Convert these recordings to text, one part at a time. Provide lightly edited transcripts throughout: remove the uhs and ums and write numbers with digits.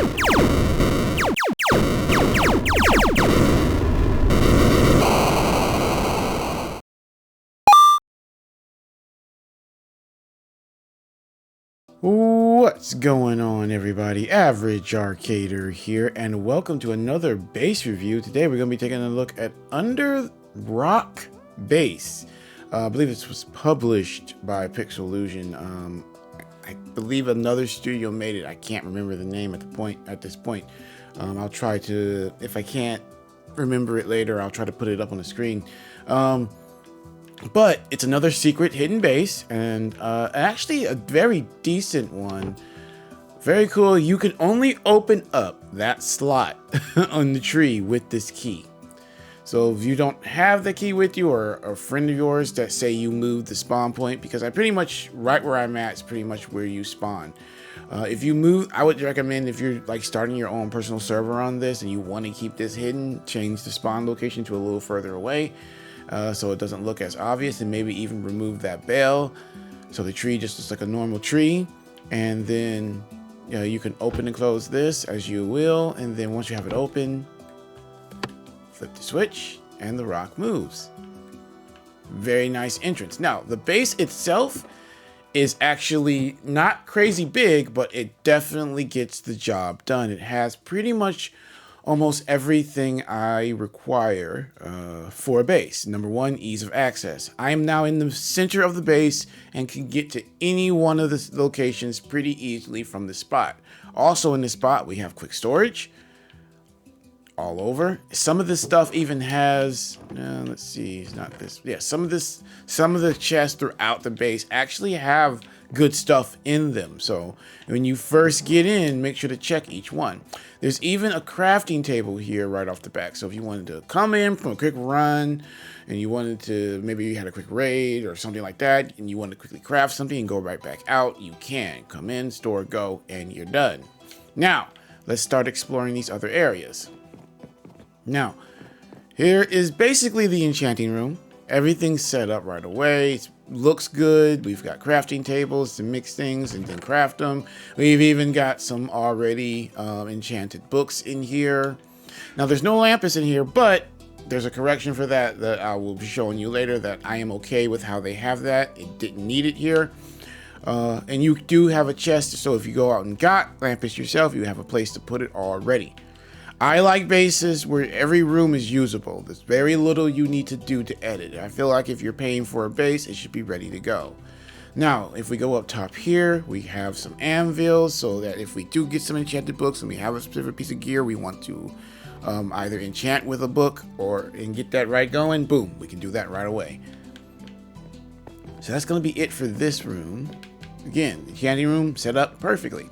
What's going on, everybody? Average Arcader here, and welcome to another base review. Today we're going to be taking a look at Under Rock Base. I believe this was published by Pixelusion. I believe another studio made it. I can't remember the name at this point. I'll try to, if I can't remember it later, I'll try to put it up on the screen. But it's another secret hidden base, and actually a very decent one. Very cool. You can only open up that slot on the tree with this key. So if you don't have the key with you, or a friend of yours that say you moved the spawn point, because I pretty much, right where I'm at is pretty much where you spawn. If you move, I would recommend, if you're like starting your own personal server on this and you want to keep this hidden, change the spawn location to a little further away. So it doesn't look as obvious, and maybe even remove that bell so the tree just looks like a normal tree. And then you can open and close this as you will, and then once you have it open, flip the switch and the rock moves. Very nice entrance. Now the base itself is actually not crazy big, but it definitely gets the job done. It has pretty much almost everything I require for a base. Number one, ease of access. I am now in the center of the base and can get to any one of the locations pretty easily from this spot. Also in this spot, we have quick storage all over. Some of this stuff even has, let's see, it's not this. Yeah, some of the chests throughout the base actually have good stuff in them. So when you first get in, make sure to check each one. There's even a crafting table here right off the back. So if you wanted to come in from a quick run and you wanted to, maybe you had a quick raid or something like that, and you want to quickly craft something and go right back out, you can come in, store, go, and you're done. Now let's start exploring these other areas. Now here is basically the enchanting room. Everything's set up right away. It looks good. We've got crafting tables to mix things and then craft them. We've even got some already enchanted books in here. Now there's no Lampus in here, but there's a correction for that I will be showing you later, that I am okay with how they have that. It didn't need it here. And you do have a chest, so if you go out and got Lampus yourself, you have a place to put it already. I like bases where every room is usable. There's very little you need to do to edit. I feel like if you're paying for a base, it should be ready to go. Now, if we go up top here, we have some anvils, so that if we do get some enchanted books and we have a specific piece of gear we want to either enchant with a book and get that right going, boom, we can do that right away. So that's going to be it for this room. Again, the enchanting room set up perfectly.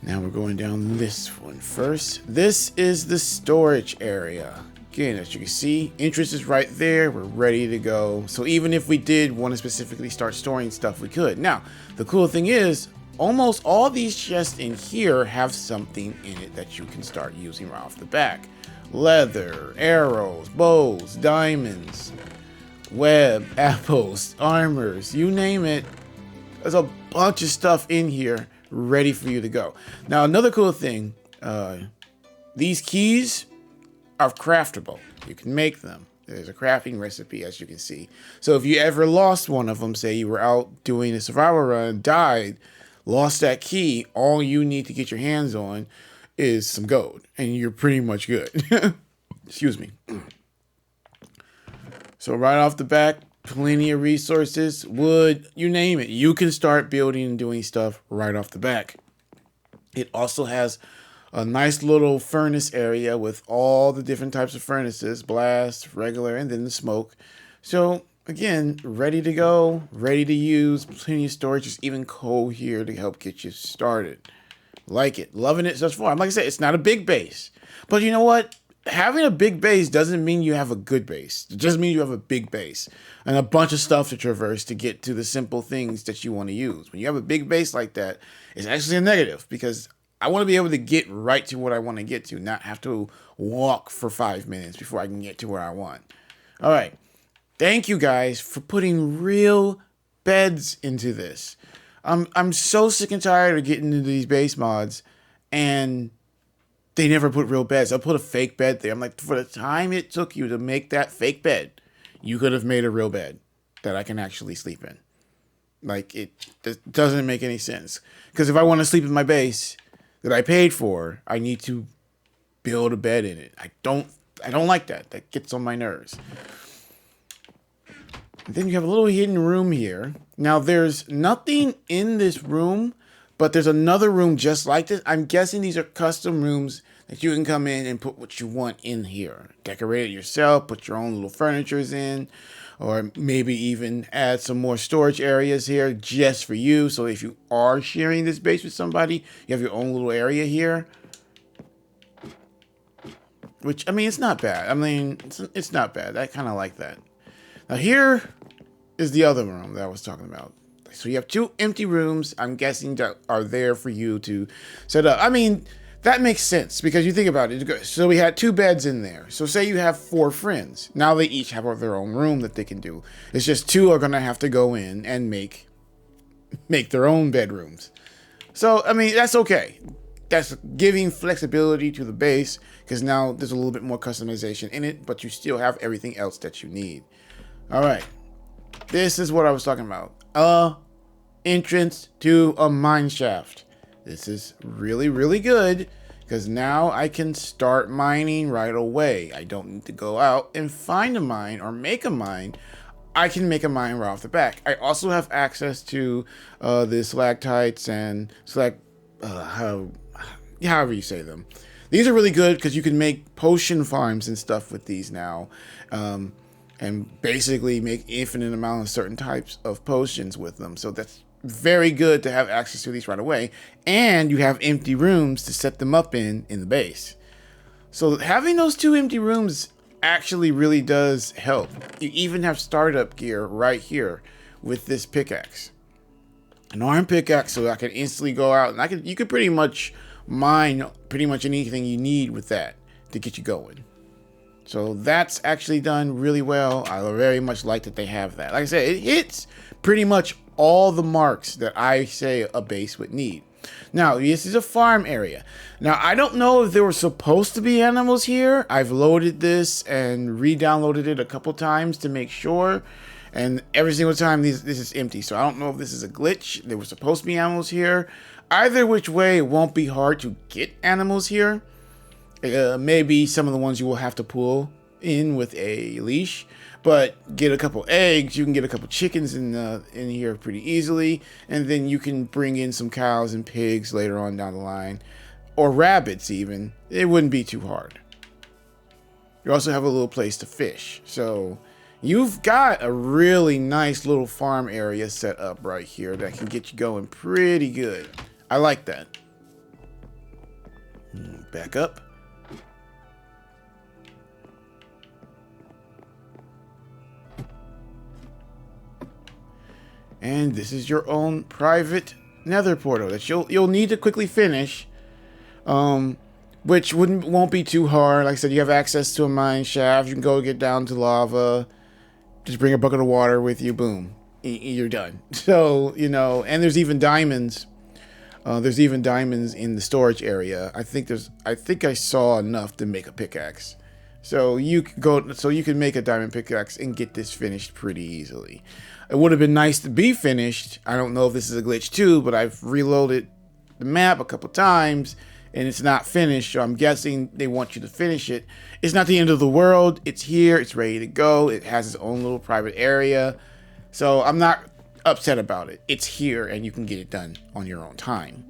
Now we're going down this one first. This is the storage area. Again, as you can see, entrance is right there. We're ready to go. So even if we did want to specifically start storing stuff, we could. Now, the cool thing is, almost all these chests in here have something in it that you can start using right off the back. Leather, arrows, bows, diamonds, web, apples, armors, you name it. There's a bunch of stuff in here ready for you to go. Now another cool thing, these keys are craftable. You can make them. There's a crafting recipe, as you can see. So if you ever lost one of them, say you were out doing a survival run, died, lost that key, all you need to get your hands on is some gold, and you're pretty much good. Excuse me. So right off the back, plenty of resources, wood, you name it. You can start building and doing stuff right off the back. It also has a nice little furnace area with all the different types of furnaces, blast, regular, and then the smoke. So again, ready to go, ready to use, plenty of storage. There's even coal here to help get you started. Like it, loving it thus far. Like I said, it's not a big base, but you know what? Having a big base doesn't mean you have a good base. It just means you have a big base and a bunch of stuff to traverse to get to the simple things that you want to use. When you have a big base like that, it's actually a negative, because I want to be able to get right to what I want to get to, not have to walk for 5 minutes before I can get to where I want. All right. Thank you guys for putting real beds into this. I'm so sick and tired of getting into these base mods, and they never put real beds. I'll put a fake bed there. I'm like, for the time it took you to make that fake bed, you could have made a real bed that I can actually sleep in. Like, it doesn't make any sense. Because if I want to sleep in my base that I paid for, I need to build a bed in it. I don't like that. That gets on my nerves. And then you have a little hidden room here. Now, there's nothing in this room, but there's another room just like this. I'm guessing these are custom rooms that you can come in and put what you want in here. Decorate it yourself, put your own little furnitures in, or maybe even add some more storage areas here just for you. So if you are sharing this base with somebody, you have your own little area here. Which, I mean, it's not bad. I mean, it's not bad. I kind of like that. Now here is the other room that I was talking about. So you have 2 empty rooms, I'm guessing, that are there for you to set up. I mean, that makes sense because you think about it. So we had 2 beds in there. So say you have 4 friends. Now they each have their own room that they can do. It's just 2 are going to have to go in and make their own bedrooms. So, I mean, that's okay. That's giving flexibility to the base because now there's a little bit more customization in it, but you still have everything else that you need. All right. This is what I was talking about. Entrance to a mine shaft. This is really, really good because now I can start mining right away. I don't need to go out and find a mine or make a mine. I can make a mine right off the back. I also have access to the stalactites and however you say them. These are really good because you can make potion farms and stuff with these now. And basically make infinite amount of certain types of potions with them. So that's very good to have access to these right away. And you have empty rooms to set them up in the base. So having those 2 empty rooms actually really does help. You even have startup gear right here with this pickaxe. An iron pickaxe, so I can instantly go out and you could pretty much mine pretty much anything you need with that to get you going. So that's actually done really well. I very much like that they have that. Like I said, it hits pretty much all the marks that I say a base would need. Now, this is a farm area. Now, I don't know if there were supposed to be animals here. I've loaded this and re-downloaded it a couple times to make sure. And every single time this is empty. So I don't know if this is a glitch. There were supposed to be animals here. Either which way, it won't be hard to get animals here. Maybe some of the ones you will have to pull in with a leash, but get a couple eggs. You can get a couple chickens in here pretty easily, and then you can bring in some cows and pigs later on down the line, or rabbits even. It wouldn't be too hard. You also have a little place to fish, so you've got a really nice little farm area set up right here that can get you going pretty good. I like that. Back up. And this is your own private nether portal that you'll need to quickly finish, which won't be too hard. Like I said, you have access to a mine shaft. You can go get down to lava. Just bring a bucket of water with you. Boom, you're done. So and there's even diamonds. There's even diamonds in the storage area. I think I saw enough to make a pickaxe. So you can make a diamond pickaxe and get this finished pretty easily. It would have been nice to be finished. I don't know if this is a glitch too, but I've reloaded the map a couple times and it's not finished. So I'm guessing they want you to finish it. It's not the end of the world. It's here. It's ready to go. It has its own little private area. So I'm not upset about it. It's here and you can get it done on your own time.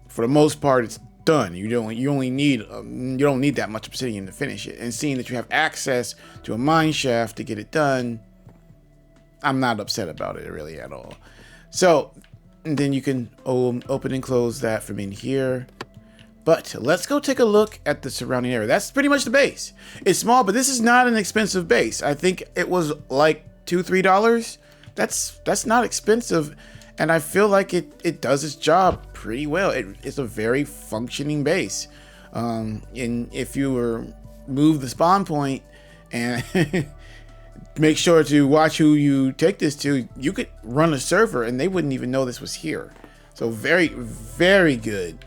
For the most part, it's done. You don't need that much obsidian to finish it. And seeing that you have access to a mine shaft to get it done, I'm not upset about it really at all. So, and then you can open and close that from in here. But let's go take a look at the surrounding area. That's pretty much the base. It's small, but this is not an expensive base. I think it was like $2-3. That's not expensive. And I feel like it does its job pretty well. It's a very functioning base. And if you move the spawn point and make sure to watch who you take this to. You could run a server and they wouldn't even know this was here. So very, very good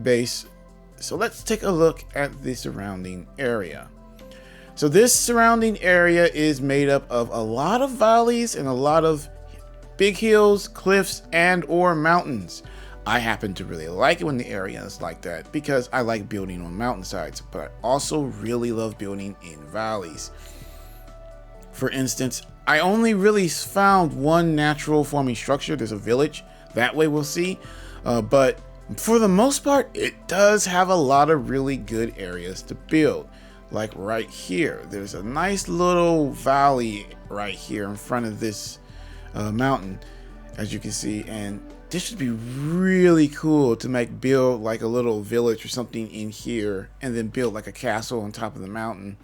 base. So let's take a look at the surrounding area. So this surrounding area is made up of a lot of valleys and a lot of big hills, cliffs, and or mountains. I happen to really like it when the area is like that because I like building on mountainsides, but I also really love building in valleys. For instance, I only really found one natural forming structure. There's a village that way, we'll see. But for the most part, it does have a lot of really good areas to build. Like right here, there's a nice little valley right here in front of this mountain, as you can see. And this should be really cool to build like a little village or something in here, and then build like a castle on top of the mountain.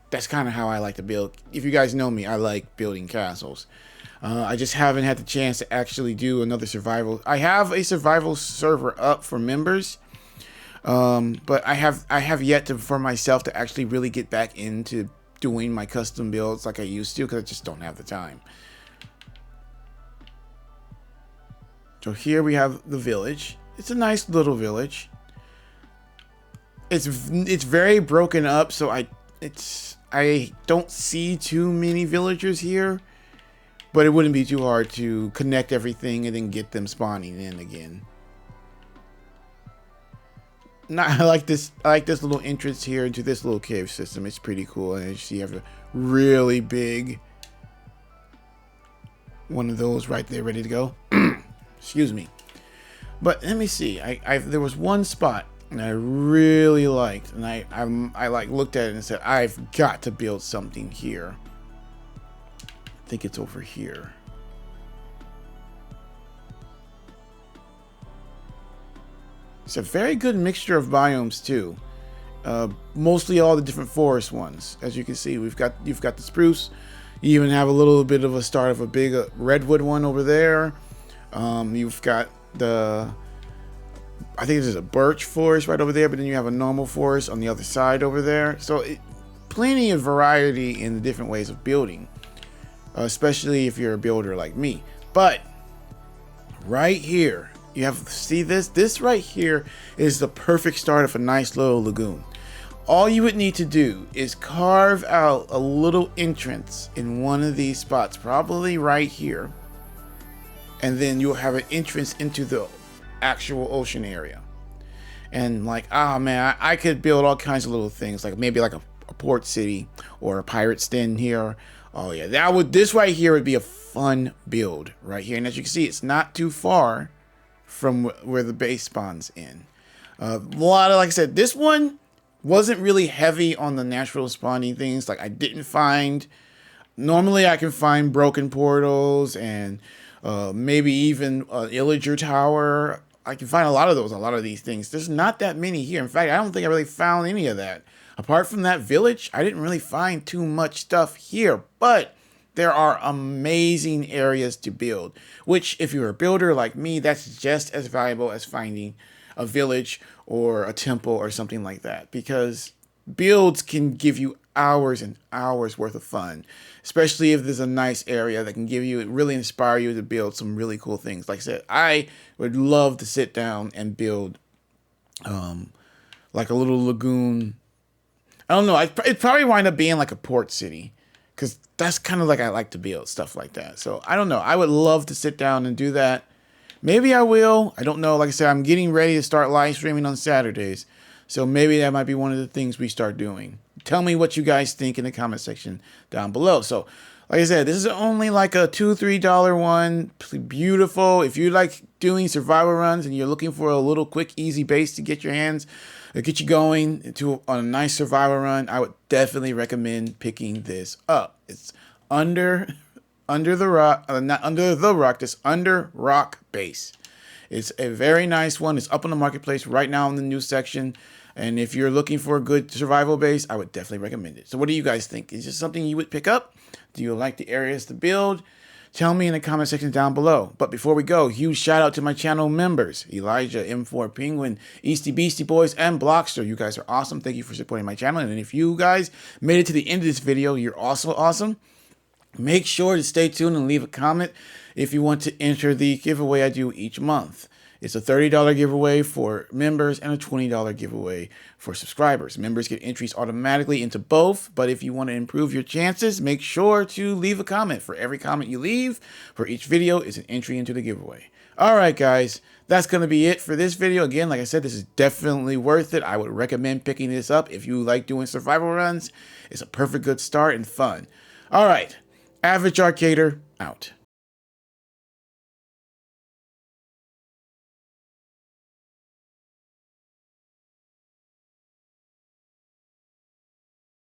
That's kind of how I like to build. If you guys know me, I like building castles. I just haven't had the chance to actually do another survival. I have a survival server up for members, but I have yet to for myself to actually really get back into doing my custom builds like I used to, because I just don't have the time. So here we have the village. It's a nice little village. It's very broken up, so I don't see too many villagers here, but it wouldn't be too hard to connect everything and then get them spawning in again. I like this little entrance here into this little cave system. It's pretty cool. And as you see, you have a really big one of those right there ready to go. Excuse me. But let me see. There was one spot and I really liked, and I like looked at it and said, I've got to build something here. I think it's over here. It's a very good mixture of biomes too. Mostly all the different forest ones. As you can see, you've got the spruce. You even have a little bit of a start of a big redwood one over there. You've got I think there's a birch forest right over there, but then you have a normal forest on the other side over there. So plenty of variety in the different ways of building, especially if you're a builder like me. But right here, you have to see this right here is the perfect start of a nice little lagoon. All you would need to do is carve out a little entrance in one of these spots, probably right here, and then you'll have an entrance into the actual ocean area. And like, oh man, I could build all kinds of little things, like maybe like a port city or a pirate's den here. Oh yeah, this right here would be a fun build right here. And as you can see, it's not too far from where the base spawns in. A lot of, like I said, this one wasn't really heavy on the natural spawning things. Like I didn't find, normally I can find broken portals and maybe even an Illager tower. I can find a lot of these things. There's not that many here. In fact, I don't think I really found any of that. Apart from that village, I didn't really find too much stuff here, but there are amazing areas to build, which if you're a builder like me, that's just as valuable as finding a village or a temple or something like that, because builds can give you hours and hours worth of fun, especially if there's a nice area that can really inspire you to build some really cool things. Like I said, I would love to sit down and build like a little lagoon. I don't know, it'd probably wind up being like a port city, because that's kind of like I like to build stuff like that. So I don't know, I would love to sit down and do that. Maybe I will. I don't know. Like I said, I'm getting ready to start live streaming on Saturdays, so maybe that might be one of the things we start doing. Tell me what you guys think in the comment section down below. So, like I said, this is only like a $2-3 one. Beautiful. If you like doing survival runs and you're looking for a little quick, easy base to get you going on a nice survival run, I would definitely recommend picking this up. It's under the rock, not under the rock. This under rock base. It's a very nice one. It's up on the marketplace right now in the new section. And if you're looking for a good survival base, I would definitely recommend it. So what do you guys think? Is this something you would pick up? Do you like the areas to build? Tell me in the comment section down below. But before we go, huge shout out to my channel members, Elijah, M4 Penguin, Easty Beastie Boys, and Blockster. You guys are awesome. Thank you for supporting my channel. And if you guys made it to the end of this video, you're also awesome. Make sure to stay tuned and leave a comment if you want to enter the giveaway I do each month. It's a $30 giveaway for members and a $20 giveaway for subscribers. Members get entries automatically into both, but if you want to improve your chances, make sure to leave a comment. For every comment you leave for each video is an entry into the giveaway. All right, guys, that's going to be it for this video. Again, like I said, this is definitely worth it. I would recommend picking this up if you like doing survival runs. It's a perfect good start and fun. All right, Average Arcader out.